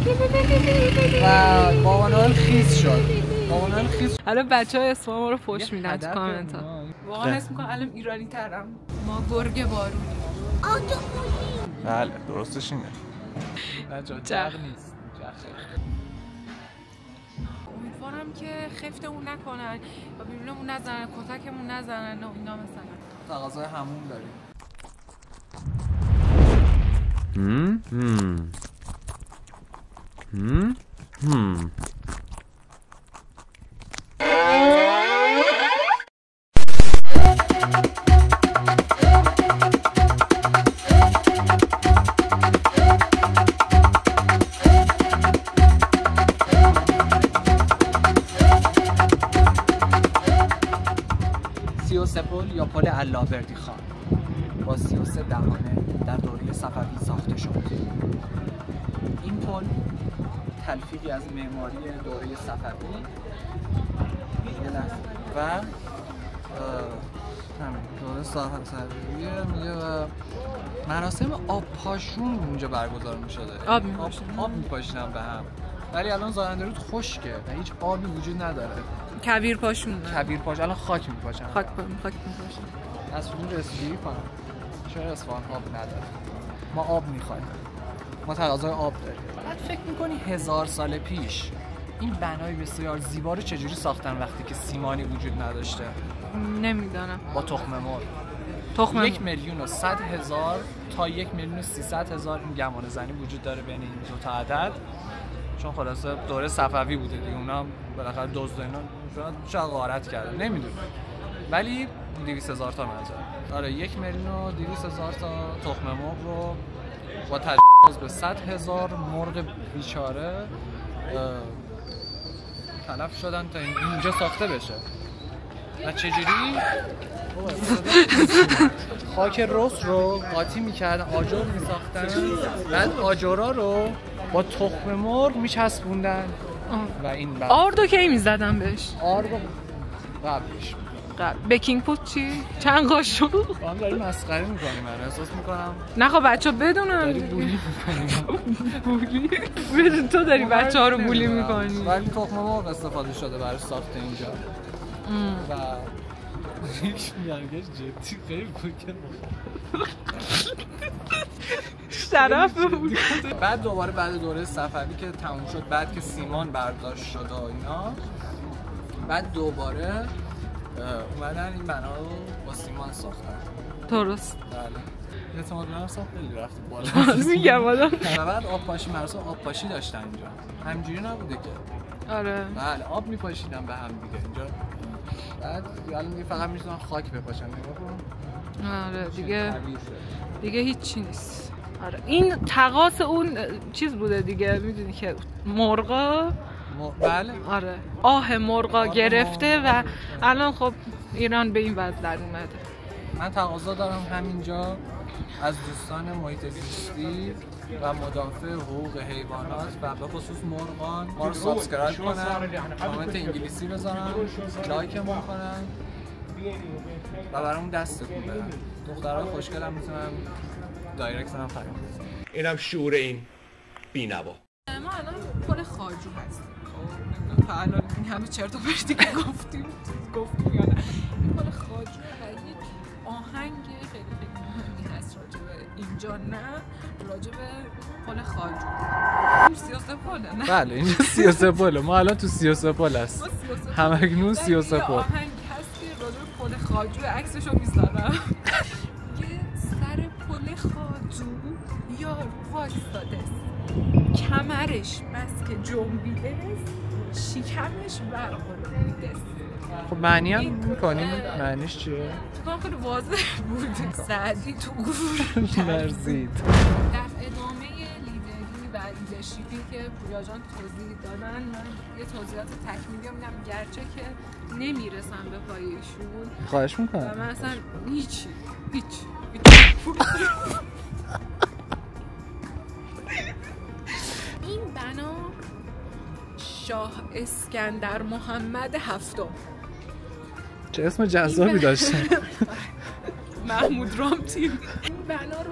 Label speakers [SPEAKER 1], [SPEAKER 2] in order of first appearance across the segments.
[SPEAKER 1] و بابانوئل خیس شد. بابانوئل خیس.
[SPEAKER 2] حالا بچه‌ها اسم ما رو پشت میدن تو کامنت ها. واقعا حس می‌کنم الان ایرانی ترم. ما گرگ بارونی.
[SPEAKER 1] بله درستش اینه. بچه‌ها جغ نیست.
[SPEAKER 2] امیدوارم که خفتمون نکنن و بیرونمون نزنن، کتکمون نزنن و اینا مثلا.
[SPEAKER 1] تقاضای همون داریم. پل یا پل علاوردی خان با 33 دهانه در دوره صفوی ساخته شد. این پل تلفیقی از معماری دوره صفوی و همین دوره صفویه میگه و مراسم آب پاشون اونجا برگزار می‌شده. آب می‌پاشیدن به هم. ولی الان زاینده‌رود خشکه و هیچ آبی وجود نداره.
[SPEAKER 2] کویر پاشون.
[SPEAKER 1] کویر پاش الان خاک میپاشن.
[SPEAKER 2] خاک میپاشن.
[SPEAKER 1] از اون رسیدگی کنم. چرا اصفهان آب نداره؟ ما آب میخوایم. ما تقاضای آب داریم. بعد فکر میکنی 1000 سال پیش این بنای بسیار زیبا رو چجوری ساختن وقتی که سیمانی وجود نداشته؟
[SPEAKER 2] نمیدونم.
[SPEAKER 1] با تخم مرغ. 1,100,000 تا 1,300,000 این گمان زنی وجود داره بین این دو تا عدد. چون خلاصه دوره صفوی بوده دیگه، اونا بالاخره دزد اینا شاید غارت کرده نمیدونم، ولی 200,000 تا منظور. آره 1,200,000 تا تخم مرغ رو با تجاوز به 100,000 مرغ بیچاره تلف شدن تا اینجا ساخته بشه. و چجوری؟ خاک رس رو قاطی میکردن، آجر میساختن، بعد آجرها رو با تخم مرغ میچسبوندن و این
[SPEAKER 2] آردو کی میزدن بهش؟
[SPEAKER 1] آردو قبلش.
[SPEAKER 2] بیکینگ پود چی؟ چند قاشق؟
[SPEAKER 1] با هم داریم مسخره میکنیم. من احساس میکنم
[SPEAKER 2] نه خب بچه ها بدونن
[SPEAKER 1] داری بولی میکنیم.
[SPEAKER 2] بولی؟ تو داری بچه ها رو بولی میکنی.
[SPEAKER 1] ولی تخم مرغ استفاده شده برای ساخت اینجا و ریش میانگش جدی خیلی بکر
[SPEAKER 2] شرف بود.
[SPEAKER 1] بعد دوباره بعد دوره صفوی که تموم شد، بعد که سیمان برداشت شد و اینا، بعد دوباره اومدن این بنا رو با سیمان ساختن.
[SPEAKER 2] درست.
[SPEAKER 1] بله. اعتماد به نفس خیلی رفت بالا.
[SPEAKER 2] میگم آدم.
[SPEAKER 1] و بعد آب پاشی مراسم آب پاشی داشتن اینجا. همینجوری نبوده که.
[SPEAKER 2] آره.
[SPEAKER 1] بله آب میپاشیدن به هم دیگه اینجا. بعد الان دیگه فقط میتونن خاک بپاشن. نگاه کن.
[SPEAKER 2] آره دیگه هیچی نیست. آره این تقاص اون چیز بوده دیگه، میدونی که مرغا
[SPEAKER 1] بله
[SPEAKER 2] آره آه مرغا گرفته و الان خب ایران به این وضع در اومده.
[SPEAKER 1] من تقاضا دارم همینجا از دوستان محیط زیستی و مدافع حقوق حیوانات و به خصوص مرغان ما رو سابسکرایب کنن، کامنت انگلیسی بذارن، لایکمون کنن و برامون دست تکون بدن. دخترای خوشگل هم میتونن دایرکت هم پیام بزنن.
[SPEAKER 3] اینم شعور این بی‌نوا.
[SPEAKER 2] ما الان پل خواجو هستیم. خب الان این همه چرت و پرتی که گفتیم یا نه، این پل خواجو یک آهنگ خیلی مهمی هست راجع به اینجا، نه راجع به پل خواجو. 33 پله نه؟
[SPEAKER 1] بله اینجا 33 پله. ما الان تو 33 پل هست. همکنون 33 پل.
[SPEAKER 2] آهنگ هست که راجع به پل خواجو عکسشو میذارم. یه سر پل خواجو یا وایستاده است، کمرش بس که جنبیده است، شکمش برقراره است.
[SPEAKER 1] خب معنی هم میکنیم معنیش چیه؟
[SPEAKER 2] تو خیلی واضح بود. سعدی تو گور
[SPEAKER 1] لرزید.
[SPEAKER 2] در ادامه لیدری و لیدرشیپی که پویا جان توضیح دادن، من یه توضیحات تکمیلی میدم گرچه که نمیرسم به پای ایشون.
[SPEAKER 1] خواهش میکنم.
[SPEAKER 2] و من اصلا هیچ این بنا شاه اسکندر محمد هفتم.
[SPEAKER 1] چه اسم جذابی داشتن.
[SPEAKER 2] محمود رامتین این بنا رو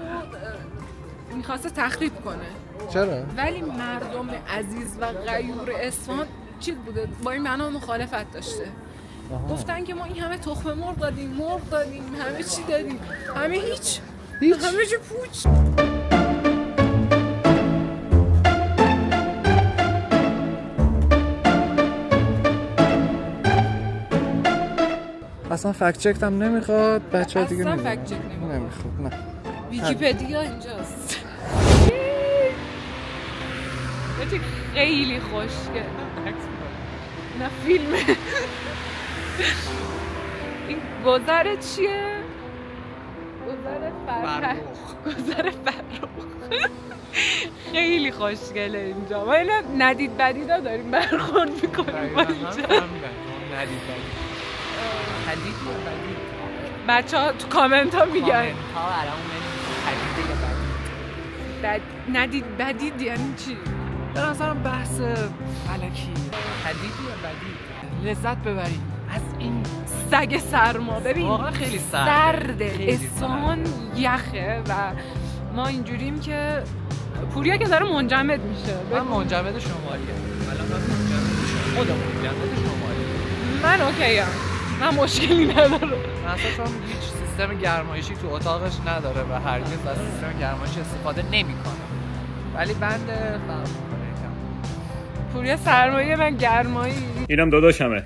[SPEAKER 2] میخواسته تخریب کنه
[SPEAKER 1] چرا؟
[SPEAKER 2] ولی مردم عزیز و غیور اصفهان چیز بوده، با این معنا مخالفت داشته. گفتن که ما این همه تخم مرغ دادیم، همه چی دادیم، همه هیچ. همه چی پوچ.
[SPEAKER 1] اصلا فکت چک هم نمیخواد، بچه‌ها دیگه
[SPEAKER 2] اصلا فکت چک
[SPEAKER 1] نمیخواد. نه
[SPEAKER 2] ویکی‌پدیا اینجاست. خیلی خوشگل. نه فیلمه. این گذر چیه؟ گذر فرخ. خیلی خوشگله اینجا. ما اینا ندید بدیدا داریم برخورد میکنیم با اینجا.
[SPEAKER 1] ندید
[SPEAKER 2] بچه ها تو کامنت ها میگن ندید بدید یعنی چی؟
[SPEAKER 1] به نظرم بحث فلکی حدید یا بدید لذت ببرید از این
[SPEAKER 2] سگ سرما. ببین
[SPEAKER 1] واقعا خیلی
[SPEAKER 2] سرده، اصفهان یخه و ما اینجوریم که پوریا که داره منجمد میشه.
[SPEAKER 1] من منجمد شمالیه. الان من منجمد شمالیه. خودم منجمد شمالیه.
[SPEAKER 2] من اوکیم. من مشکلی ندارم.
[SPEAKER 1] اصلا هیچ سیستم گرمایشی تو اتاقش نداره و هرگز از سیستم گرمایشی استفاده نمیکنه. ولی بند
[SPEAKER 2] پوریا سرمایه من گرمایی.
[SPEAKER 4] اینم داداشمه.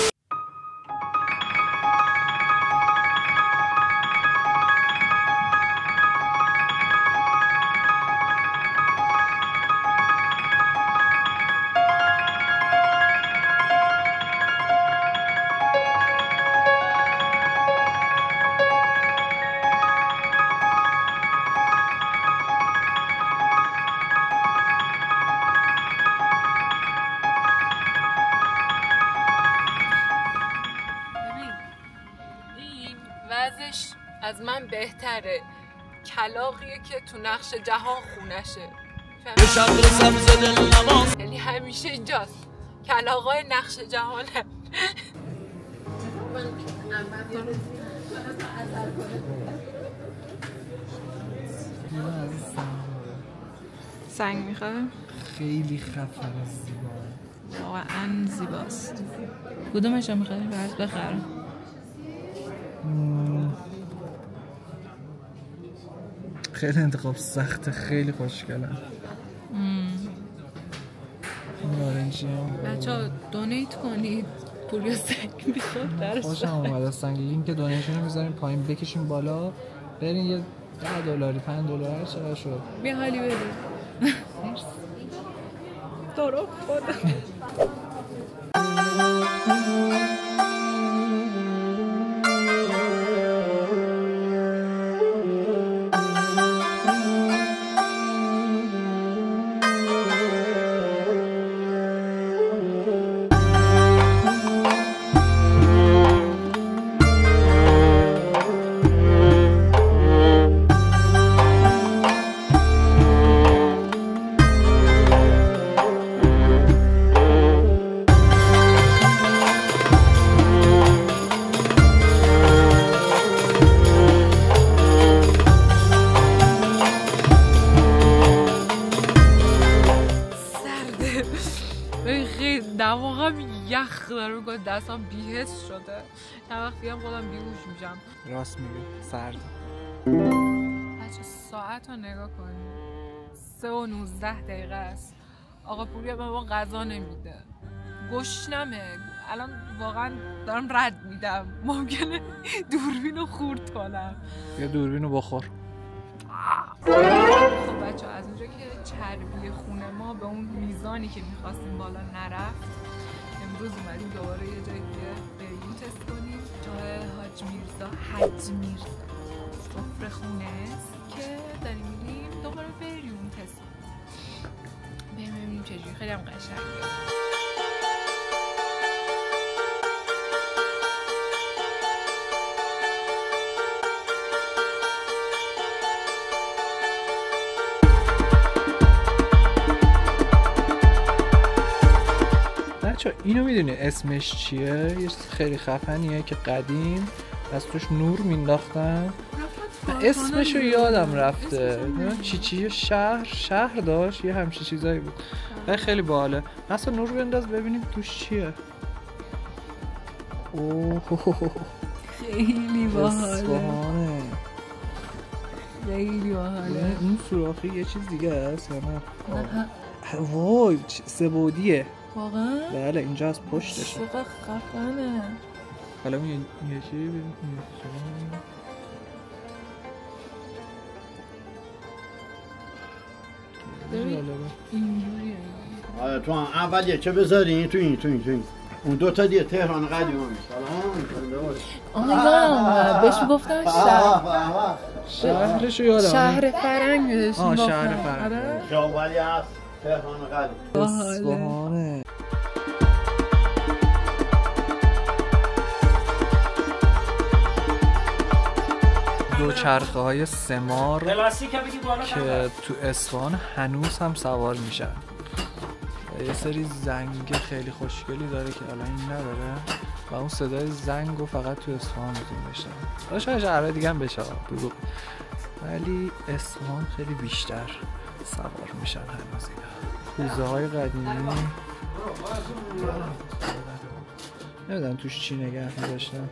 [SPEAKER 2] وضعش از من بهتره. کلاغیه که تو نقش جهان خونشه. یعنی همیشه اینجاست. کلاغای نقش جهانه. سنگ میخواه؟
[SPEAKER 1] خیلی خفنه، زیبا،
[SPEAKER 2] واقعا زیباست. کدومش رو میخوای؟ باید بخرم.
[SPEAKER 1] خیلی انتخاب سخته، خیلی خوشگلن. نارنجی هم
[SPEAKER 2] بچه‌ها دونیت کنید. پوریا سنگ میخواد درست.
[SPEAKER 1] خوشم اومد از سنگ. لینک دونیشن رو میذاریم پایین، بکشیم بالا، برین یه $10 $5 چقدر شد.
[SPEAKER 2] بیا حالی بده. دارو خدا. دماغم یخ داره میکنه، دستم بی‌حس شده. چند وقت دیگه خودم بیهوش میشم.
[SPEAKER 1] راست میگه، سرد.
[SPEAKER 2] بچه ساعت رو نگاه کنید، 3:19 است. آقا پوریا به ما غذا نمیده، گشنمه. الان واقعا دارم رد میدم، ممکنه دوربین رو خورد کنم.
[SPEAKER 1] یه دوربین رو بخور.
[SPEAKER 2] خب بچه از اونجا که چربی خون ما به اون میزانی که میخواستیم بالا نرفت، امروز اومدیم دوباره یه جایی دیگه بریون تست کنیم. جای حاج میرزا سفره خونه است که داریم میریم دوباره بریون تست کنیم. بریم ببینیم چجوری. خیلی هم قشنگه.
[SPEAKER 1] بچه اینو میدونی اسمش چیه؟ یه خیلی خفنیه که قدیم از توش نور مینداختن اسمشو یادم رفته. چی شهر داشت یه همچین چیزایی بود. خیلی باحاله. مثلا نور بنداز ببینیم توش چیه. اوه
[SPEAKER 2] خیلی باحاله.
[SPEAKER 1] اصفهانه.
[SPEAKER 2] خیلی باحاله.
[SPEAKER 1] این سوراخی یه چیز دیگه است یا نه؟ وای سه‌بعدیه.
[SPEAKER 2] واقعا؟
[SPEAKER 1] بله اینجا از پشتشه.
[SPEAKER 2] چقدر خفنه.
[SPEAKER 1] حالا یه چی ببینیم.
[SPEAKER 2] اینجوریه.
[SPEAKER 4] آره تو اول یه چه بذارین تو این اون دوتا دیگه تهران قدیم هم
[SPEAKER 2] نگاه بهش گفتم
[SPEAKER 1] شهرشو یادم.
[SPEAKER 2] شهر فرنگ بهش گفتم.
[SPEAKER 1] شهر فرنگ.
[SPEAKER 4] شاولی هست تهران قدیم.
[SPEAKER 1] اصفهانه. دوچرخه های 3 مار که تو اصفهان هنوز هم سوار میشن. یه سری زنگ خیلی خوشگلی داره که الان این نداره و اون صدای زنگو فقط تو اصفهان میتونی بشنوی. شاید شهرهای دیگه هم بشه ولی اصفهان خیلی بیشتر سوار میشن هنوز اینا. کوزه های قدیمی نمیدونم توش چی نگه می‌داشتن.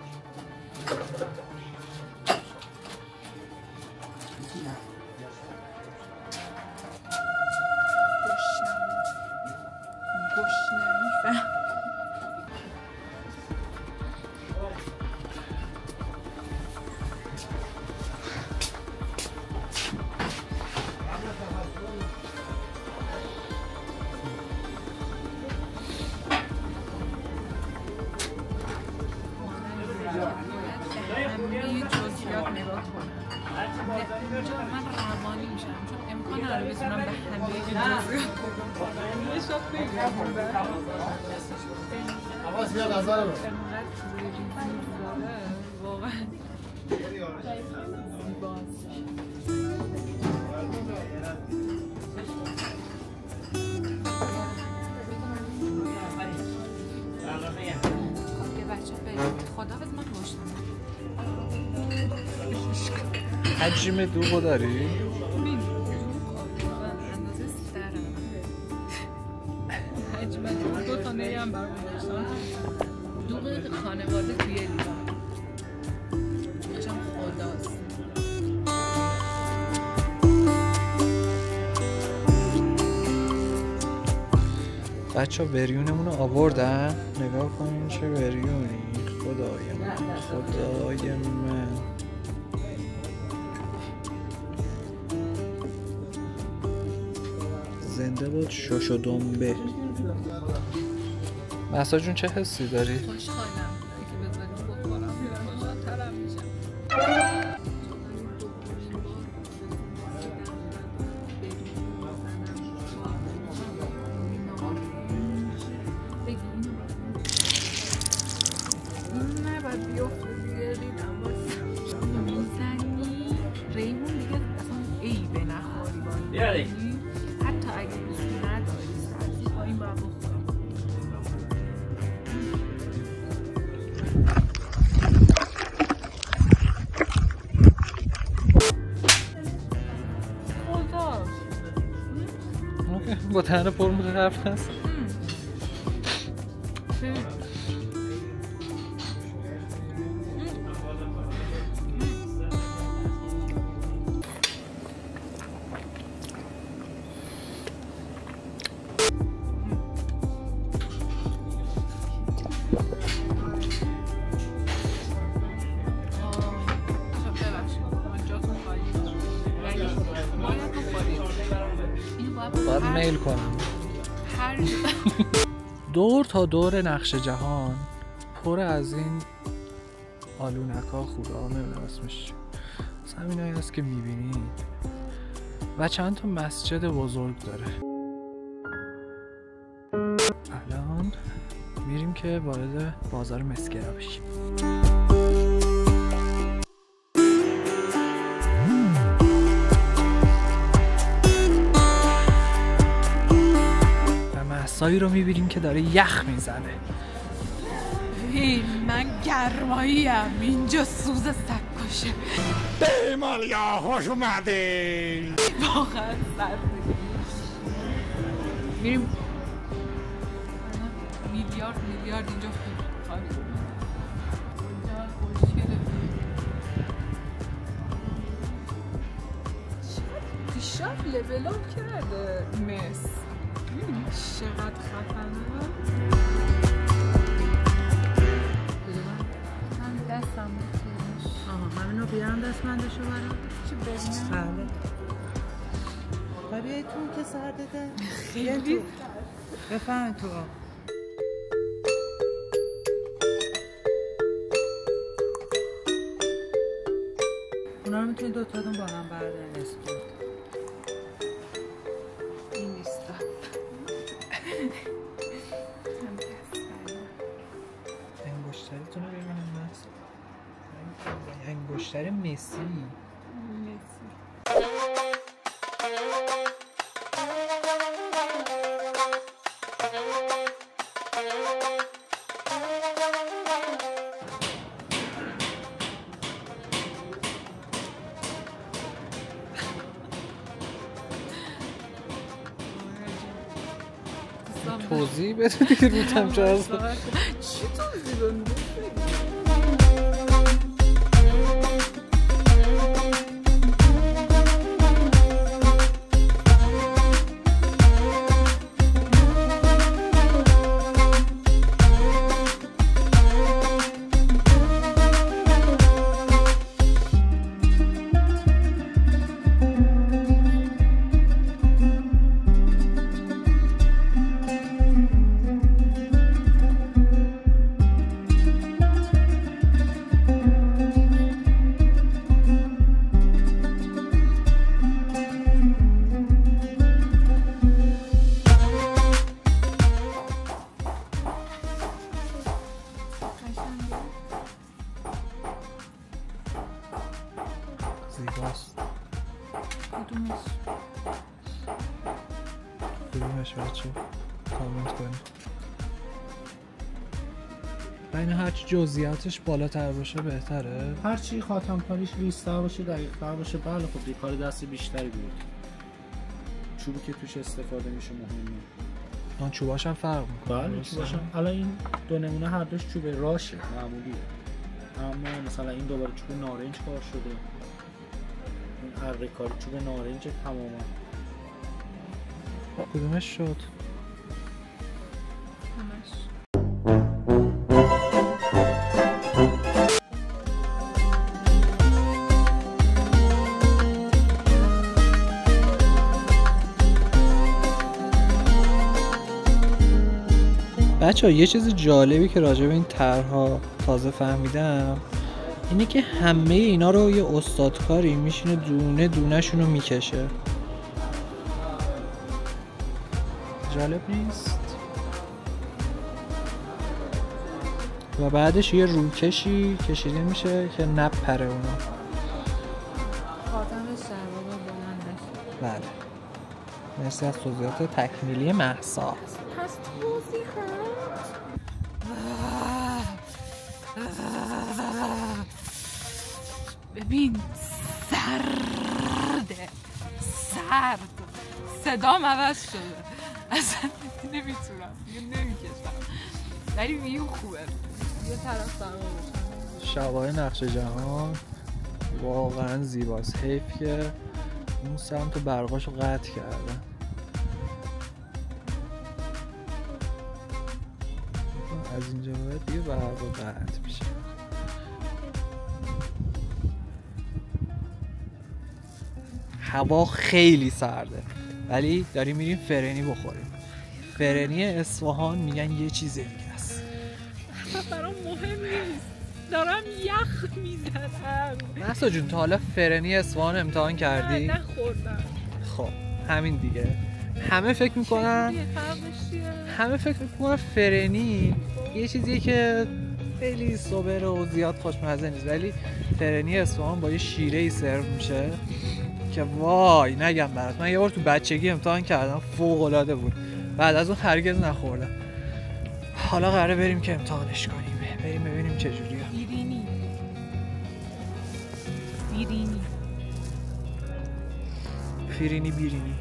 [SPEAKER 1] حجم دوغو داری؟
[SPEAKER 2] حجم دو تا نیم برام داشتن. دوغی که خانواده توی لیوان چون خداست.
[SPEAKER 1] بچه ها بریونمون رو آوردن. نگاه کنین چه بریونی. خدای من زنده بود شش و دنبه. مهسا جون چه حسی داری؟
[SPEAKER 2] خوشحالم که بذاریم بخورم. خوشحال‌ترم میشم. نه باید بیفته دیگه ریدم باید میزنی ریمون دیگه اصلا عیبه نخوری باید. حتی اگه دوست نداری سبزی با این باید بخورم. خداست
[SPEAKER 1] با تنه پر میره حرف هست. باید میل کنم. دور تا دور نقش جهان پر از این آلونکا خوبه ها. نمیدونم اسمش همین هایی هست که میبینید و چند تا مسجد بزرگ داره. الان میریم که وارد بازار مسکرا بشیم. مهسایی رو میبینیم که داره یخ میزنه.
[SPEAKER 2] من گرماییم اینجا سوز سکو باشه.
[SPEAKER 3] ایمالیا خوش اومدی.
[SPEAKER 2] واقعا سرده. میریم میلیارد اینجا خواهی اینجا خوشگله. پیشرفت لول اپ کرده مس. می‌بینی چقدر خفنه. من دستم بکنش.
[SPEAKER 5] من اینو بیارم دستمندشو برام.
[SPEAKER 2] چی ببینم؟
[SPEAKER 5] بله. بیایی تو که سردته.
[SPEAKER 2] خیلی
[SPEAKER 5] بفهم تو. اونا رو میتونی دوتاتون با هم بردارین اسپورت.
[SPEAKER 2] این نیستا.
[SPEAKER 6] انگشتریتون رو ببینم مست. انگشتر مسی. توضیح بده دیگه روتم چه
[SPEAKER 2] چی توضیح بده؟
[SPEAKER 6] زیباست.
[SPEAKER 2] کدومش؟
[SPEAKER 6] کدومش بچه کامنت کنید. بین هرچی جزئیاتش بالاتر باشه بهتره.
[SPEAKER 7] هرچی خاتم کاریش ریزتر باشه دقیق‌تر باشه بله خب دیگه کار دست بیشتری بود. چوبی که توش استفاده میشه مهمه.
[SPEAKER 6] آن چوباش هم فرق میکنه.
[SPEAKER 7] بله چوباش هم الان این دو نمونه هر دوش چوب راشه معمولیه. اما مثلا این دوباره چوب نارنج کار شده. این اره کاری چوب نارنج تماما.
[SPEAKER 6] کدومش شد؟
[SPEAKER 2] همش.
[SPEAKER 6] بچه‌ها یه چیز جالبی که راجع به این طرح‌ها تازه فهمیدم اینه که همه اینا رو یه استادکاری میشینه دونه دونه شونو میکشه. جالب نیست؟ و بعدش یه روکشی کشیده میشه که نپره اونا.
[SPEAKER 2] خاتمش در واقع بلند نشه.
[SPEAKER 6] بله. مرسی از توضیحات تکمیلی مهسا.
[SPEAKER 2] پس توضیحات ببین سرد صدام عوض شده اصلا نمیتونم دیگه نمیکشم ولی ویو خوبه یه طرف برام باشم.
[SPEAKER 6] شبای نقش جهان واقعا زیباست. حیف که اون سمت برقاشو قطع کردن. از اینجا باید دیگه برق قطع میشه. هوا خیلی سرده ولی داریم میریم فرنی بخوریم. فرنی اصفهان میگن یه چیز دیگه است.
[SPEAKER 2] برام مهم نیست دارم یخ میزنم.
[SPEAKER 6] مهسا جون تا حالا فرنی اصفهان امتحان کردی؟
[SPEAKER 2] نه نخوردم.
[SPEAKER 6] خب همین دیگه. همه فکر میکنن فرنی یه چیزیه که خیلی سوبره و زیاد خوشمزه نیست ولی فرنی اصفهان با یه شیره‌ای سرو میشه که وای نگم برات. من یه بار تو بچگی امتحان کردم فوق‌العاده بود. بعد از اون هرگز نخوردم. حالا قراره بریم که امتحانش کنیم. بریم ببینیم چه جوریه.
[SPEAKER 2] ایرینی فیرینی.
[SPEAKER 6] فیرینی بیرینی.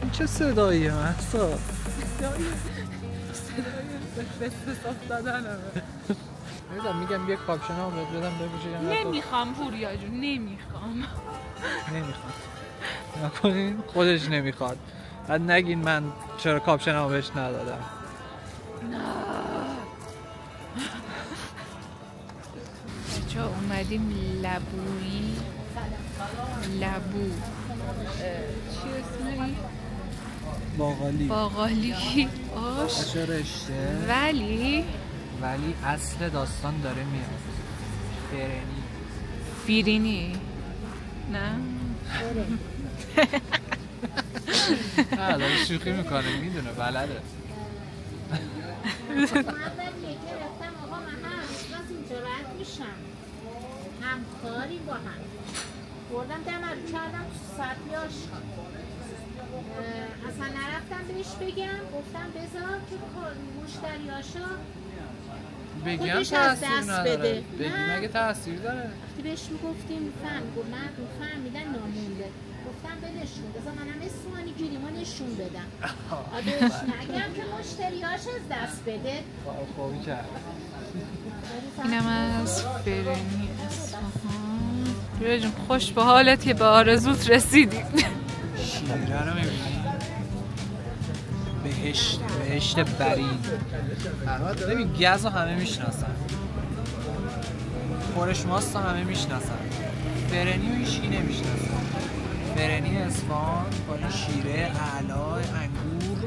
[SPEAKER 6] این چه صداییه محسا؟
[SPEAKER 2] صدای بسته دادنمه.
[SPEAKER 6] نمیدونم میگم یه کاپشن هم بهت بدم بپوشه یا نه.
[SPEAKER 2] نمیخوام پوریا جون، نمیخوام.
[SPEAKER 6] نمیخواد. نکنین خودش نمیخواد. بعد نگین من چرا کاپشن هم بهش ندادم.
[SPEAKER 2] بچه اومدیم لبویی. لبو چی اسمه؟ باقالی آش
[SPEAKER 6] رشته.
[SPEAKER 2] ولی
[SPEAKER 6] اصل داستان داره میاد.
[SPEAKER 2] فیرینی نه؟
[SPEAKER 6] نه داره شوخی میکنه، میدونه بلده.
[SPEAKER 8] همکاری با هم بردم دمرو کردم تو سطحیاش اصلا نرفتم بهش بگم، گفتم بذار که مشتریاشا
[SPEAKER 6] بگم
[SPEAKER 8] خودش
[SPEAKER 6] تأثیر
[SPEAKER 8] از دست
[SPEAKER 6] نداره.
[SPEAKER 8] بده.
[SPEAKER 6] بگی
[SPEAKER 8] نه.
[SPEAKER 6] مگه تأثیر داره؟
[SPEAKER 8] وقتی بهش میگفتیم مردم فهمیدن نامونده، گفتم بدشون بذار منم اسوانی گیریما نشون بدم بهش نگم که مشتریاش از دست بده.
[SPEAKER 6] خوبی کرد.
[SPEAKER 2] اینم از فرنی اصفهان. پوریا جون خوش به حالت که به آرزوت رسیدی.
[SPEAKER 6] شیره رو میبینی؟ بهشت برید. ببین گز رو همه میشناسن، خورش ماست رو همه میشناسن، فرنی رو هیچکی نمیشناسن. فرنی اصفهان با این شیره اعلا انگور.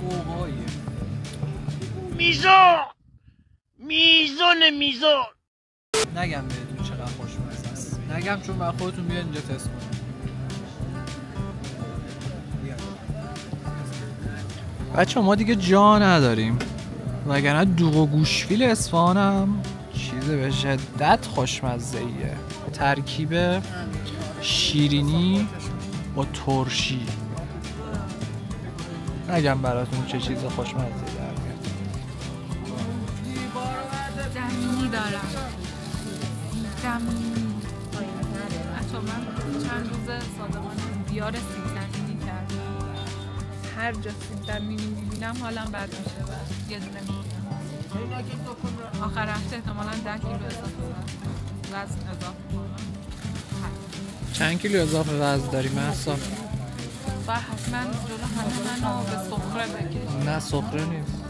[SPEAKER 6] گوهایه
[SPEAKER 3] میزون
[SPEAKER 6] نگم بهتون چقدر خوشمزه است، نگم چون من خودتون بیاد اینجا تست کنید. بچه ما دیگه جا نداریم، وگرنه دوغ و گوشفیل اصفهان هم چیز به شدت خوشمزه ایه. ترکیب شیرینی با ترشی. نگم براتون چه چیز خوشمزه در میاد.
[SPEAKER 2] دمینی دارم. دمینی. حتی من چند روز صادقانه بیار سیب زمینی کردم. هر جا سیب زمینی میبینم حالم بد میشه و یه دونه میگیرم. آخر هفته احتمالاً 10 کیلو اضافه وزن اضافه کنم.
[SPEAKER 6] چند کیلو اضافه وزن داری محسا؟
[SPEAKER 2] و حتما جلو همه منو به سخره بکش.
[SPEAKER 6] نه سخره نیست.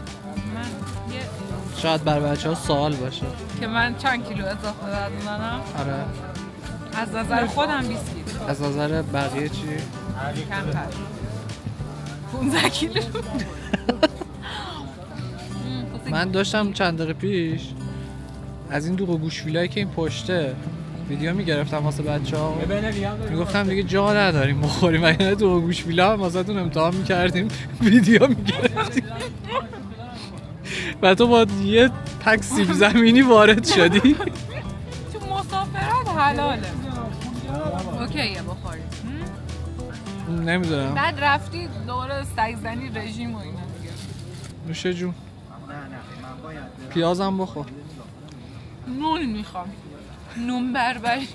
[SPEAKER 2] من یه
[SPEAKER 6] شاید بر بچه ها سوال باشه
[SPEAKER 2] که من چند کیلو اضافه وزن دارم.
[SPEAKER 6] آره.
[SPEAKER 2] از نظر خودم 20 کیلو.
[SPEAKER 6] از نظر بقیه چی؟
[SPEAKER 2] کمتر. 15 کیلو.
[SPEAKER 6] من داشتم چند دقیقه پیش از این دوغ و گوشفیلایی که این پشته ویدیو میگرفتم واسه بچه‌ها، میگفتم دیگه جا نداریم بخوریم، وگرنه دوغ و گوشفیلا هم واسهتون امتحان میکردیم ویدیو میگرفتیم و تو با یه پک سیب زمینی وارد شدی.
[SPEAKER 2] تو مسافرت حلاله. اوکیه بخوریم.
[SPEAKER 6] نمیدونم.
[SPEAKER 2] بعد رفتی دوباره سگزنی رژیم و اینا دیگه.
[SPEAKER 6] نوش جون. پیازم بخور.
[SPEAKER 2] نون میخوام. نون بربری.